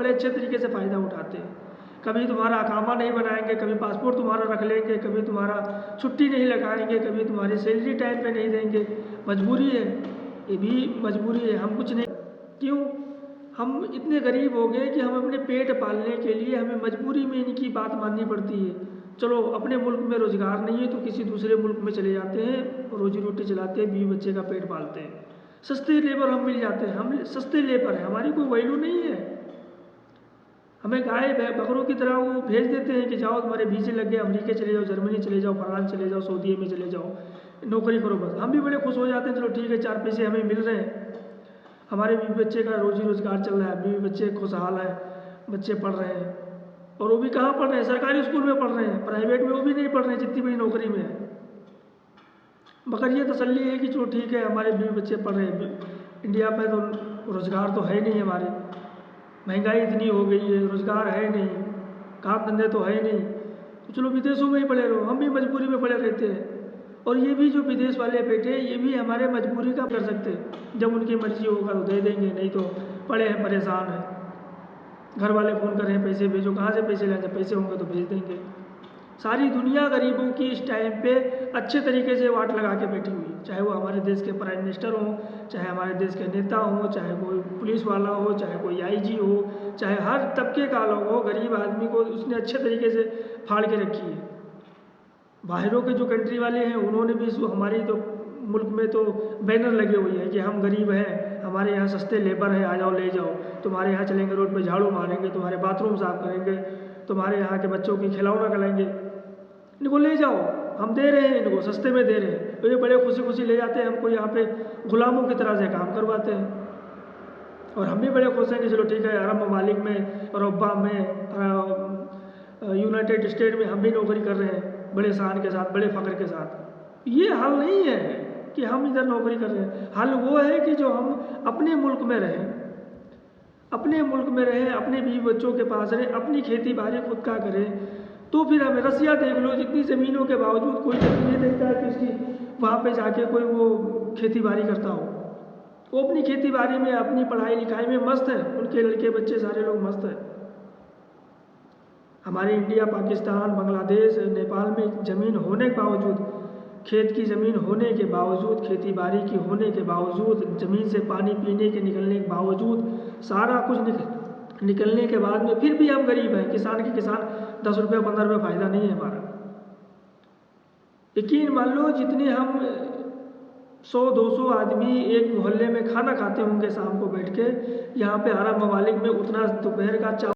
बड़े अच्छे तरीके से फ़ायदा उठाते हैं। कभी तुम्हारा अकामा नहीं बनाएंगे, कभी पासपोर्ट तुम्हारा रख लेंगे, कभी तुम्हारा छुट्टी नहीं लगाएंगे, कभी तुम्हारी सैलरी टाइम पे नहीं देंगे। मजबूरी है, ये भी मजबूरी है, हम कुछ नहीं। क्यों? हम इतने गरीब हो गए कि हम अपने पेट पालने के लिए हमें मजबूरी में इनकी बात माननी पड़ती है। चलो अपने मुल्क में रोज़गार नहीं है तो किसी दूसरे मुल्क में चले जाते हैं, रोजी रोटी चलाते हैं, बीवी बच्चे का पेट पालते हैं। सस्ते लेबर हम मिल जाते हैं, हम सस्ते लेबर हैं, हमारी कोई वैल्यू नहीं है। हमें गाय बकरों की तरह वो भेज देते हैं कि जाओ तुम्हारे वीज़े लग गए, अमेरिका चले जाओ, जर्मनी चले जाओ, फ्रांस चले जाओ, सऊदी में चले जाओ, नौकरी करो बस। हम भी बड़े खुश हो जाते हैं, चलो ठीक है 4 पैसे हमें मिल रहे हैं, हमारे बीवी बच्चे का रोजी रोजगार चल रहा है, बीवी बच्चे खुशहाल हैं, बच्चे पढ़ रहे हैं। और वो भी कहाँ पढ़ रहे हैं? सरकारी स्कूल में पढ़ रहे हैं, प्राइवेट में वो भी नहीं पढ़ रहे हैं जितनी बड़ी नौकरी में है। मगर ये तसल्ली है कि चलो ठीक है हमारे बीवी बच्चे पढ़ रहे हैं। इंडिया में तो रोज़गार तो है नहीं, हमारे महंगाई इतनी हो गई है, रोज़गार है नहीं, काम धंधे तो है नहीं, तो चलो विदेशों में ही पड़े रहो। हम भी मजबूरी में पड़े रहते हैं। और ये भी जो विदेश वाले बेटे ये भी हमारे मजबूरी का कर सकते हैं, जब उनकी मर्जी होगा तो दे देंगे, नहीं तो पड़े हैं परेशान हैं। घर वाले फ़ोन कर रहे हैं पैसे भेजो, कहाँ से पैसे लाएं? जब पैसे होंगे तो भेज देंगे। सारी दुनिया गरीबों की इस टाइम पे अच्छे तरीके से वाट लगा के बैठी हुई है, चाहे वो हमारे देश के प्राइम मिनिस्टर हों, चाहे हमारे देश के नेता हों, चाहे कोई पुलिस वाला हो, चाहे कोई आईजी हो, चाहे हर तबके का लोग हो, गरीब आदमी को उसने अच्छे तरीके से फाड़ के रखी है। बाहरों के जो कंट्री वाले हैं उन्होंने भी हमारी तो मुल्क में तो बैनर लगे हुए हैं कि हम गरीब हैं, हमारे यहाँ सस्ते लेबर हैं, आ जाओ ले जाओ, तुम्हारे यहाँ चलेंगे रोड पे झाड़ू मारेंगे, तुम्हारे बाथरूम साफ करेंगे, तुम्हारे यहाँ के बच्चों की खिलौना खिलाएंगे, इनको ले जाओ, हम दे रहे हैं, इनको सस्ते में दे रहे हैं। तो ये बड़े खुशी खुशी ले जाते हैं, हमको यहाँ पे गुलामों की तरह से काम करवाते हैं। और हम भी बड़े खुश हैं कि चलो ठीक है अरब ममालिक में, अरबा में, यूनाइटेड स्टेट में हम भी नौकरी कर रहे हैं बड़े शान के साथ, बड़े फ़ख्र के साथ। ये हल नहीं है कि हम इधर नौकरी कर रहे हैं, हल वो है कि जो हम अपने मुल्क में रहें, अपने मुल्क में रहें, अपने बीवी बच्चों के पास रहें, अपनी खेती बाड़ी खुद का करें। तो फिर हमें रसिया देख लो, जितनी ज़मीनों के बावजूद कोई नहीं देखता है कि उसकी वहाँ पे जाके कोई वो खेती बाड़ी करता हो। वो अपनी खेती बाड़ी में, अपनी पढ़ाई लिखाई में मस्त है, उनके लड़के बच्चे सारे लोग मस्त हैं। हमारे इंडिया, पाकिस्तान, बांग्लादेश, नेपाल में ज़मीन होने के बावजूद, खेत की ज़मीन होने के बावजूद, खेती बाड़ी की होने के बावजूद, ज़मीन से पानी पीने के निकलने के बावजूद, सारा कुछ निकलने के बाद में फिर भी हम गरीब हैं। किसान 10 रुपये 15 रुपये फ़ायदा नहीं है हमारा। यकीन मान लो जितने हम 100-200 आदमी एक मोहल्ले में खाना खाते होंगे शाम को बैठ के, यहाँ पे अरब ममालिक में उतना दोपहर का